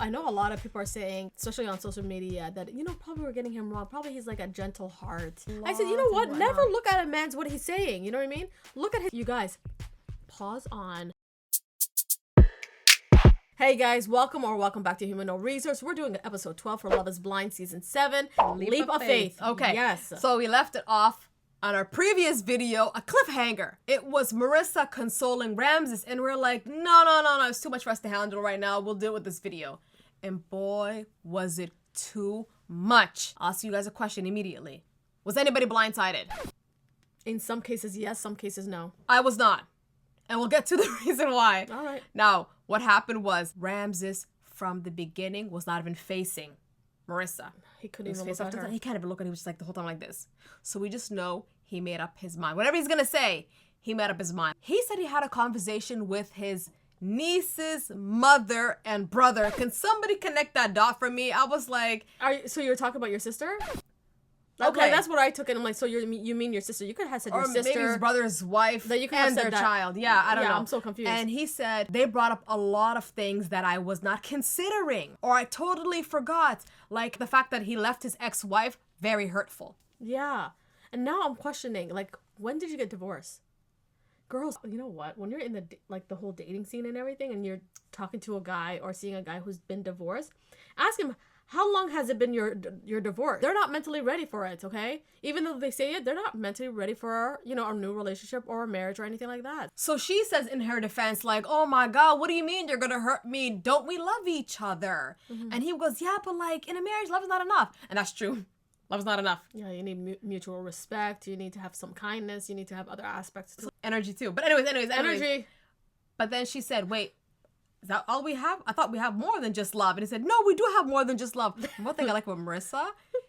I know a lot of people are saying, especially on social media, that, probably we're getting him wrong. Probably he's like a gentle heart. I said, you know what? Never look at a man's what he's saying. You know what I mean? Look at his... You guys, pause on. Hey guys, welcome back to Human No Resource. We're doing episode 12 for Love is Blind season 7, Leap of Faith. Okay. Yes. So we left it off on our previous video, a cliffhanger. It was Marissa consoling Ramses, and we're like, no, it's too much for us to handle right now. We'll deal with this video. And boy, was it too much. I'll ask you guys a question immediately. Was anybody blindsided? In some cases, yes. Some cases, no. I was not. And we'll get to the reason why. All right. Now, what happened was Ramses, from the beginning, was not even facing Marissa. He couldn't even look at her. He can't even look at her. He was just like the whole time like this. So we just know he made up his mind. Whatever he's going to say, he made up his mind. He said he had a conversation with his niece's mother and brother. Can somebody connect that dot for me? I was like... So you're talking about your sister? Okay. Like, that's what I took it. I'm like, so you mean your sister? You could have said your sister. Or maybe his brother's wife that you could have and said their that. child. Yeah, I don't know. I'm so confused. And he said they brought up a lot of things that I was not considering. Or I totally forgot. Like the fact that he left his ex-wife, very hurtful. Yeah. And now I'm questioning, like, when did you get divorced? Girls, you know what? When you're in the whole dating scene and everything, and you're talking to a guy or seeing a guy who's been divorced, ask him, how long has it been your divorce? They're not mentally ready for it, okay? Even though they say it, they're not mentally ready for, a new relationship or a marriage or anything like that. So she says in her defense, like, oh my God, what do you mean you're gonna hurt me? Don't we love each other? Mm-hmm. And he goes, yeah, but like in a marriage, love is not enough. And that's true. Love is not enough. Yeah, you need mutual respect. You need to have some kindness. You need to have other aspects too. Energy too. But anyways. Energy. But then she said, wait, is that all we have? I thought we have more than just love. And he said, no, we do have more than just love. One thing I like about Marissa,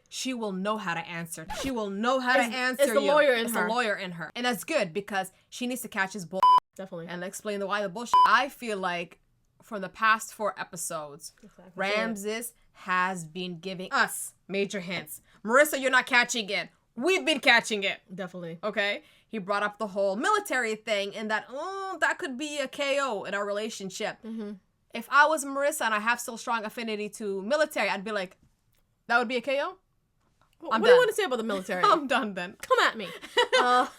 she will know how to answer. She will know how to answer It's the you. lawyer in It's her. the lawyer in her. And that's good because she needs to catch his bull. Definitely. And explain why the bullshit. I feel like from the past 4 episodes, exactly. Ramses has been giving us major hints. Marissa, you're not catching it. We've been catching it. Definitely. Okay? He brought up the whole military thing and that, that could be a KO in our relationship. Mm-hmm. If I was Marissa and I have still strong affinity to military, I'd be like, that would be a KO? What do you want to say about the military? I'm done then. Come at me.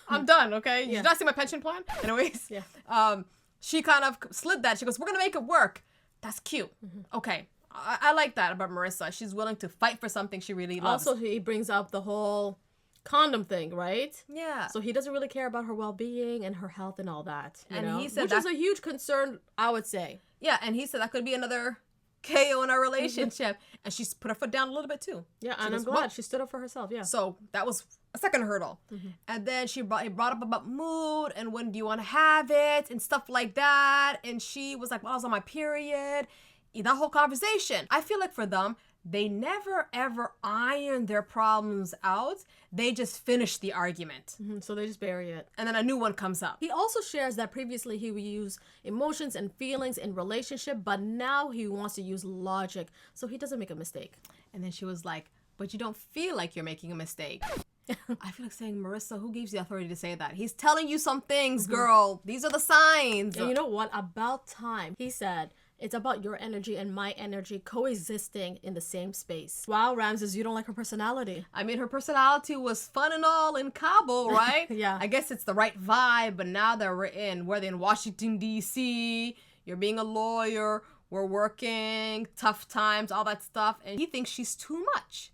I'm done, okay? Yeah. Did I see my pension plan? Anyways. Yeah. She kind of slid that. She goes, we're going to make it work. That's cute. Mm-hmm. Okay. I like that about Marissa. She's willing to fight for something she really loves. Also, he brings up the whole condom thing, right? Yeah. So he doesn't really care about her well-being and her health and all that. He said which is a huge concern, I would say. Yeah, and he said that could be another KO in our relationship. And she's put her foot down a little bit too. Yeah, and I'm glad she stood up for herself, yeah. So that was a second hurdle. Mm-hmm. And then he brought up about mood and when do you want to have it and stuff like that. And she was like, well, I was on my period. That whole conversation. I feel like for them, they never ever iron their problems out. They just finish the argument. Mm-hmm. So they just bury it. And then a new one comes up. He also shares that previously he would use emotions and feelings in relationship, but now he wants to use logic so he doesn't make a mistake. And then she was like, but you don't feel like you're making a mistake. I feel like saying, Marissa, who gives you the authority to say that? He's telling you some things, girl. These are the signs. And you know what? About time. He said, it's about your energy and my energy coexisting in the same space. Wow, Ramses, you don't like her personality. I mean, her personality was fun and all in Kabul, right? Yeah. I guess it's the right vibe, but now that we're in Washington, D.C., you're being a lawyer, we're working, tough times, all that stuff, and he thinks she's too much.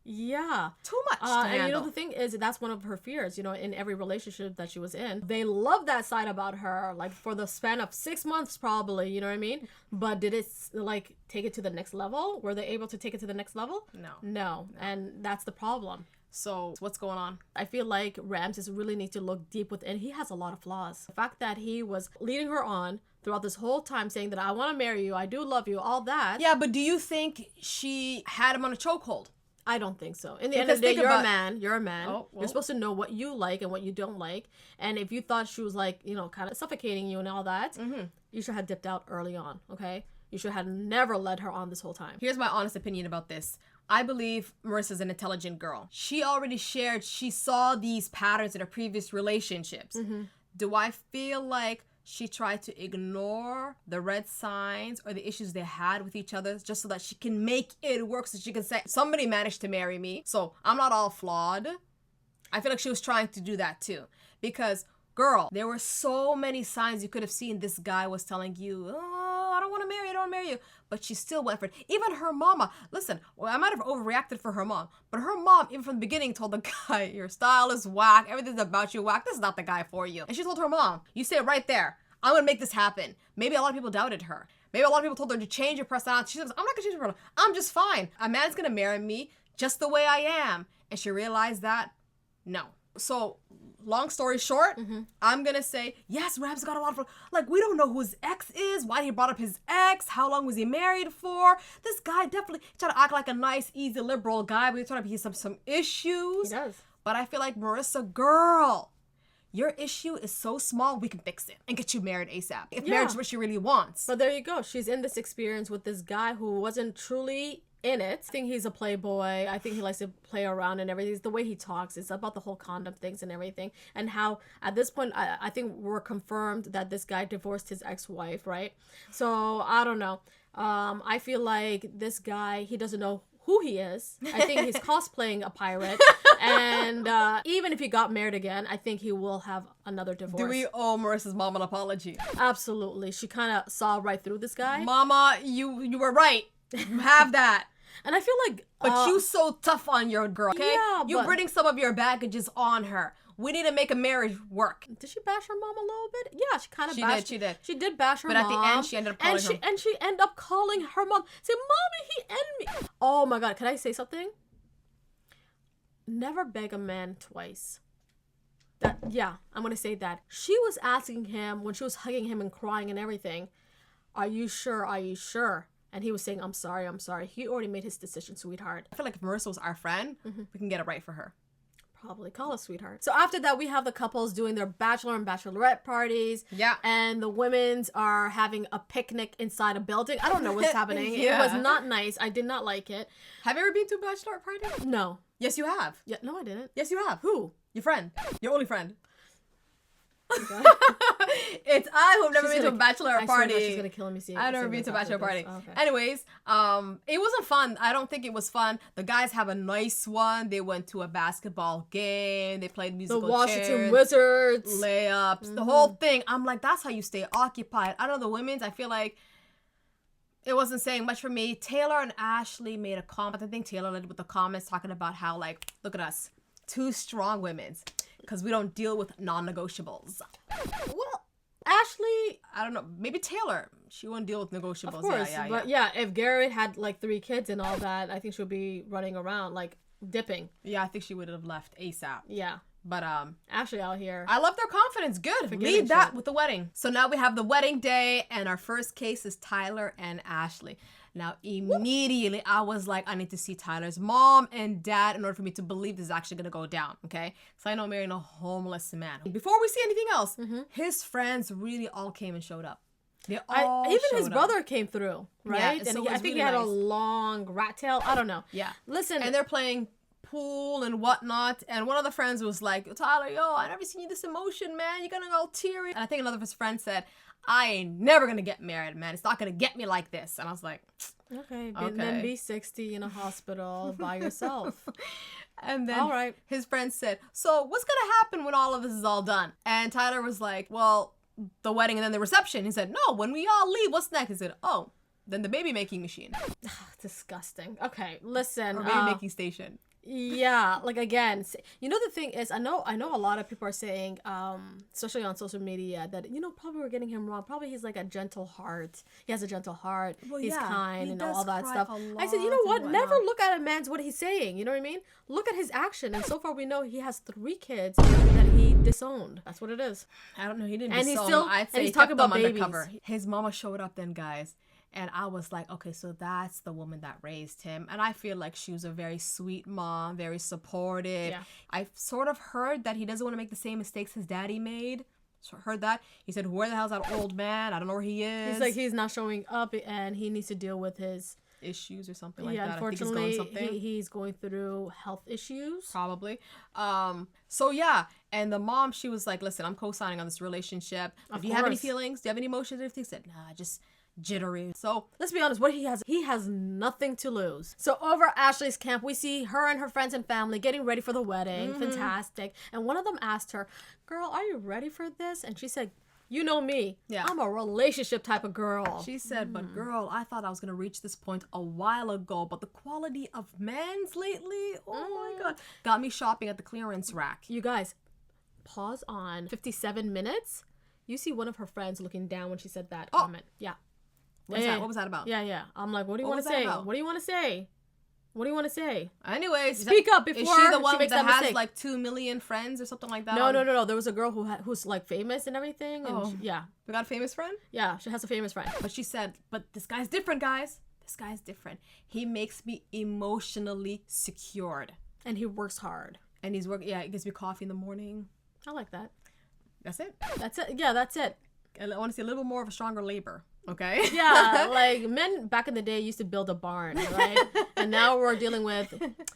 Yeah. Too much to and handle. the thing is, that's one of her fears, in every relationship that she was in. They love that side about her, like, for the span of 6 months, probably, you know what I mean? But did it, like, take it to the next level? Were they able to take it to the next level? No. And that's the problem. So, what's going on? I feel like Ramses really needs to look deep within. He has a lot of flaws. The fact that he was leading her on throughout this whole time saying that I want to marry you, I do love you, all that. Yeah, but do you think she had him on a chokehold? I don't think so. In the end of the day, you're a man. You're a man. Oh, well. You're supposed to know what you like and what you don't like. And if you thought she was like, kind of suffocating you and all that, you should have dipped out early on, okay? You should have never led her on this whole time. Here's my honest opinion about this. I believe Marissa's an intelligent girl. She already shared, she saw these patterns in her previous relationships. Mm-hmm. Do I feel like she tried to ignore the red signs or the issues they had with each other just so that she can make it work, so she can say, somebody managed to marry me, so I'm not all flawed. I feel like she was trying to do that too. Because, girl, there were so many signs you could have seen this guy was telling you, oh, I don't want to marry you, I don't want to marry you. But she still went for it. Even her mama, listen, well, I might have overreacted for her mom, but her mom, even from the beginning, told the guy, your style is whack, everything's about you whack, this is not the guy for you. And she told her mom, you say it right there, I'm gonna make this happen. Maybe a lot of people doubted her. Maybe a lot of people told her to change her personality. She says, I'm not gonna change my personality. I'm just fine. A man's gonna marry me just the way I am. And she realized that, no. So, long story short, I'm gonna say, yes, Rams got a lot of, like, we don't know who his ex is, why he brought up his ex, how long was he married for. This guy definitely tried to act like a nice, easy, liberal guy, but he's trying to be some issues. He does. But I feel like, Marissa, girl, your issue is so small, we can fix it and get you married ASAP. If marriage is what she really wants. But there you go. She's in this experience with this guy who wasn't truly in it. I think he's a playboy. I think he likes to play around and everything. It's the way he talks. It's about the whole condom things and everything. And how, at this point, I think we're confirmed that this guy divorced his ex-wife, right? So, I don't know. I feel like this guy, he doesn't know who he is. I think he's cosplaying a pirate. And even if he got married again, I think he will have another divorce. Do we owe Marissa's mom an apology? Absolutely. She kind of saw right through this guy. Mama, you were right. You have that. And I feel like... But you so tough on your girl, okay? Yeah, you bringing some of your baggages on her. We need to make a marriage work. Did she bash her mom a little bit? Yeah, she kind of bashed. She did. She did bash her mom. But at the end, she ended up calling her. And she ended up calling her mom. Say, Mommy, he ended me. Oh my God, can I say something? Never beg a man twice. Yeah, I'm going to say that. She was asking him, when she was hugging him and crying and everything, are you sure? Are you sure? And he was saying, I'm sorry, I'm sorry. He already made his decision, sweetheart. I feel like if Marissa was our friend, we can get it right for her. Probably call us sweetheart. So after that, we have the couples doing their bachelor and bachelorette parties. Yeah. And the women's are having a picnic inside a building. I don't know what's happening. Yeah. It was not nice. I did not like it. Have you ever been to a bachelorette party? No. Yes, you have. Yeah, no, I didn't. Yes, you have. Who? Your friend. Your only friend. It's I who have never been to a bachelorette party. She's gonna kill me. I've never been to a bachelor party. Oh, okay. Anyways, it wasn't fun. I don't think it was fun. The guys have a nice one. They went to a basketball game. They played musical chairs. The Washington Wizards. Layups. The whole thing. I'm like, that's how you stay occupied. I don't know, the women's, I feel like it wasn't saying much for me. Taylor and Ashley made a comment. I think Taylor led with the comments talking about how, like, look at us. Two strong women's. Because we don't deal with non-negotiables. Well, Ashley, I don't know. Maybe Taylor. She won't deal with negotiables. Of course, but if Garrett had like 3 kids and all that, I think she would be running around like dipping. Yeah, I think she would have left ASAP. Yeah. But Ashley out here. I love their confidence. Good. Lead that with the wedding. So now we have the wedding day, and our first case is Tyler and Ashley. Now, immediately, I was like, I need to see Tyler's mom and dad in order for me to believe this is actually going to go down, okay? So I know I'm marrying a homeless man. Before we see anything else, his friends really all came and showed up. They all even showed his up. brother came through, right? Yeah, and so I think really he had a nice. long rat tail. I don't know. Yeah. Listen. And they're playing pool and whatnot, and one of the friends was like, Tyler, yo, I never seen you this emotion, man. You're gonna go teary. And I think another of his friends said, I ain't never gonna get married, man. It's not gonna get me like this. And I was like, okay. Then be 60 in a hospital by yourself. And then all right. His friend said, so what's gonna happen when all of this is all done? And Tyler was like, well, the wedding and then the reception. He said, no, when we all leave, what's next? He said, oh, then the baby making machine. Disgusting. Okay, listen. Or baby making station. Yeah, like again, you know, the thing is, I know a lot of people are saying, especially on social media, that, you know, probably we're getting him wrong. Probably he's like a gentle heart. He has a gentle heart. Well, he's kind and all that stuff. I said, you know what? Never look at a man's what he's saying. You know what I mean? Look at his action. And so far we know he has 3 kids that he disowned. That's what it is. I don't know. He didn't. And disown. he's still. I'd say and he's talking about babies. Undercover. His mama showed up then, guys. And I was like, okay, so that's the woman that raised him. And I feel like she was a very sweet mom, very supportive. Yeah. I've sort of heard that he doesn't want to make the same mistakes his daddy made. So heard that. He said, where the hell's that old man? I don't know where he is. He's like, he's not showing up and he needs to deal with his issues or something like Yeah, that. unfortunately, I think he's going something. he's going through health issues. Probably. So yeah, and the mom, she was like, listen, I'm co-signing on this relationship. But do you have any feelings? Do you have any emotions? He said, nah, just jittery. So let's be honest, what he has nothing to lose. So over at Ashley's camp, we see her and her friends and family getting ready for the wedding. Fantastic. And one of them asked her, girl, are you ready for this? And she said, you know me. Yeah. I'm a relationship type of girl. She said, but girl, I thought I was going to reach this point a while ago, but the quality of men's lately, oh my God, got me shopping at the clearance rack. You guys, pause on 57 minutes. You see one of her friends looking down when she said that comment. Yeah. What was that about? Yeah. I'm like, what do you want to say? What do you want to say? What do you want to say? Anyways, speak up before is she the one she makes that that has mistake. like 2 million friends or something like that? No. There was a girl who's like famous and everything. And yeah. We got a famous friend? Yeah, she has a famous friend. But she said, but this guy's different, guys. This guy's different. He makes me emotionally secured. And he works hard. And he's working, he gives me coffee in the morning. I like that. That's it? That's it. Yeah, that's it. I want to see a little more of a stronger labor. Okay. Yeah, like men back in the day used to build a barn, right? And now we're dealing with,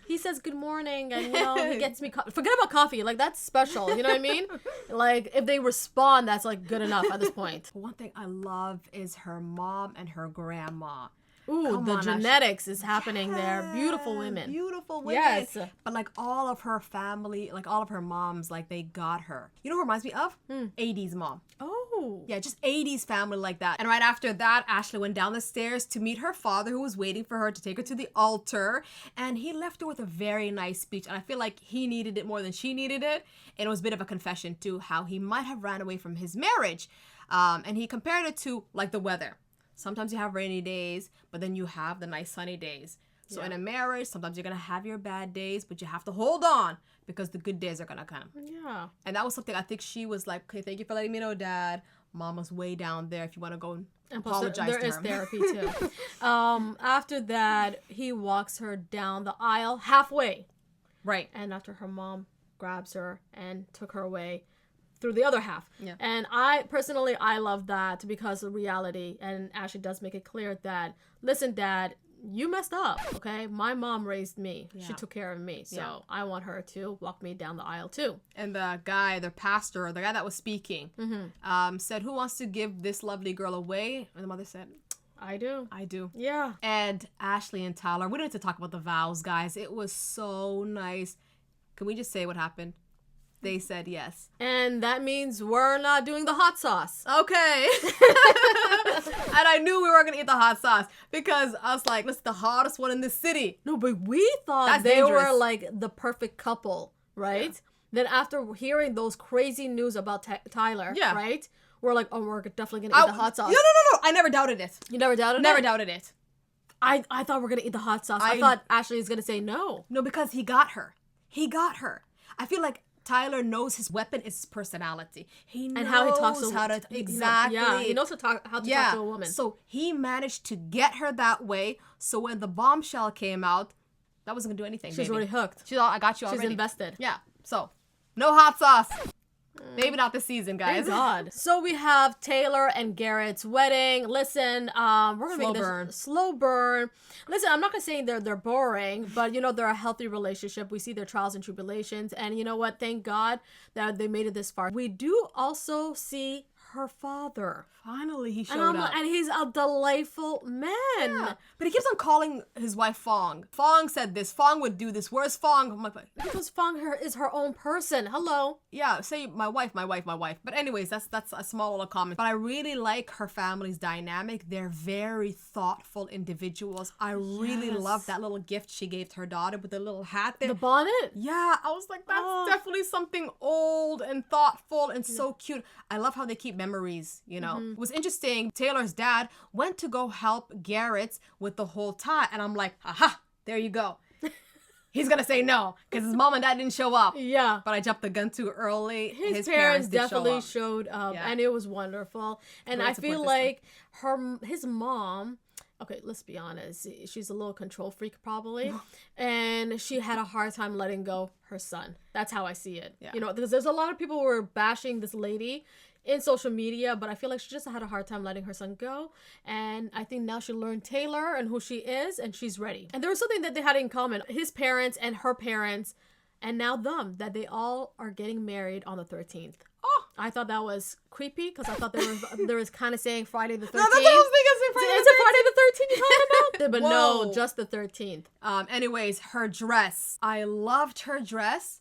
he says good morning and, he gets me forget about coffee. Like, that's special. You know what I mean? Like, if they respond, that's like good enough at this point. One thing I love is her mom and her grandma. Ooh, the genetics is happening there. Beautiful women. Beautiful women. Yes. But like all of her family, like all of her moms, like they got her. You know who reminds me of? 80s mom. Oh. Yeah, just 80s family like that. And right after that, Ashley went down the stairs to meet her father who was waiting for her to take her to the altar. And he left her with a very nice speech. And I feel like he needed it more than she needed it. And it was a bit of a confession to how he might have ran away from his marriage. And he compared it to like the weather. Sometimes you have rainy days, but then you have the nice sunny days. So in a marriage, sometimes you're going to have your bad days, but you have to hold on because the good days are going to come. Yeah. And that was something I think she was like, okay, thank you for letting me know, Dad. Mama's way down there if you want to go and apologize to her. There is therapy too. After that, he walks her down the aisle halfway. Right. And after her mom grabs her and took her away through the other half. Yeah. And I love that because of reality. And Ashley does make it clear that, listen, Dad, you messed up, okay? My mom raised me. Yeah. She took care of me. So I want her to walk me down the aisle too. And the guy, the pastor, the guy that was speaking, said, who wants to give this lovely girl away? And the mother said, I do. I do. Yeah. And Ashley and Tyler, we don't need to talk about the vows, guys. It was so nice. Can we just say what happened? They said yes. And that means we're not doing the hot sauce. Okay. And I knew we were going to eat the hot sauce because I was like, this is the hottest one in the city. No, but we thought they were like the perfect couple, right? Yeah. Then after hearing those crazy news about Tyler, right? We're like, oh, we're definitely going to eat the hot sauce. No. I never doubted it. You never doubted it? Never doubted it. I thought we were going to eat the hot sauce. I thought Ashley was going to say no. No, because he got her. He got her. I feel like Tyler knows his weapon is his personality. He knows how he talks exactly. Yeah, he knows how to talk to a woman. So he managed to get her that way. So when the bombshell came out, that wasn't gonna do anything. She's already hooked. She's all, I got you already. She's invested. Yeah. So no hot sauce. Maybe not this season, guys. Thank God. So we have Taylor and Garrett's wedding. Listen, we're gonna make this slow burn. Listen, I'm not gonna say they're boring, but they're a healthy relationship. We see their trials and tribulations, and you know what? Thank God that they made it this far. We do also see her father. Finally, he showed up. And he's a delightful man. Yeah. But he keeps on calling his wife Fong. Fong said this. Fong would do this. Where's Fong? I'm like, because Fong is her own person. Hello. Yeah, say my wife. But anyways, that's a small little comment. But I really like her family's dynamic. They're very thoughtful individuals. I really love that little gift she gave to her daughter with the little hat there. The bonnet? Yeah, I was like, that's definitely something old and thoughtful and so cute. I love how they keep memories, It was interesting. Taylor's dad went to go help Garrett with the whole tie. And I'm like, aha, there you go. He's going to say no because his mom and dad didn't show up. Yeah. But I jumped the gun too early. His parents definitely showed up and it was wonderful. And I feel like his mom, okay, let's be honest, she's a little control freak probably. And she had a hard time letting go her son. That's how I see it. Yeah. Because there's a lot of people who were bashing this lady. in social media, but I feel like she just had a hard time letting her son go. And I think now she learned Taylor and who she is, and she's ready. And there was something that they had in common. His parents and her parents, and now them, that they all are getting married on the 13th. Oh, I thought that was creepy because I thought there was kind of saying Friday the 13th. No, that's what I was thinking. Is it Friday the 13th you talking about? But Whoa. no, just the 13th. Anyways, her dress. I loved her dress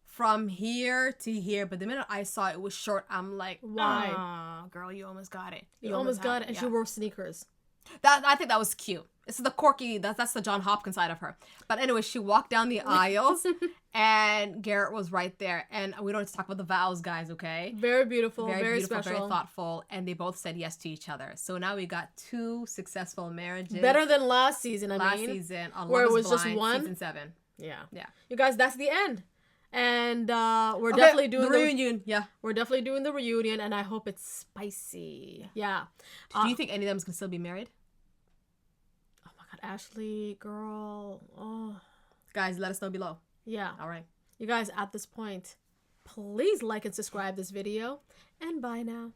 from here to here, but the minute I saw it was short, I'm like, why? Oh, girl, you almost got it. You almost got it, and she wore sneakers. I think that was cute. It's the quirky, that's the John Hopkins side of her. But anyway, she walked down the aisles and Garrett was right there. And we don't have to talk about the vows, guys, okay? Very beautiful, very beautiful, special. very thoughtful. And they both said yes to each other. So now we got 2 successful marriages. Better than last season, last season on where Love it is was just Blind, one. Season 7. Yeah. Yeah. You guys, that's the end. And we're definitely doing the reunion. Yeah. We're definitely doing the reunion, and I hope it's spicy. Yeah. Do you think any of them can still be married? Oh my God, Ashley, girl. Oh. Guys, let us know below. Yeah. All right. You guys, at this point, please like and subscribe this video, and bye now.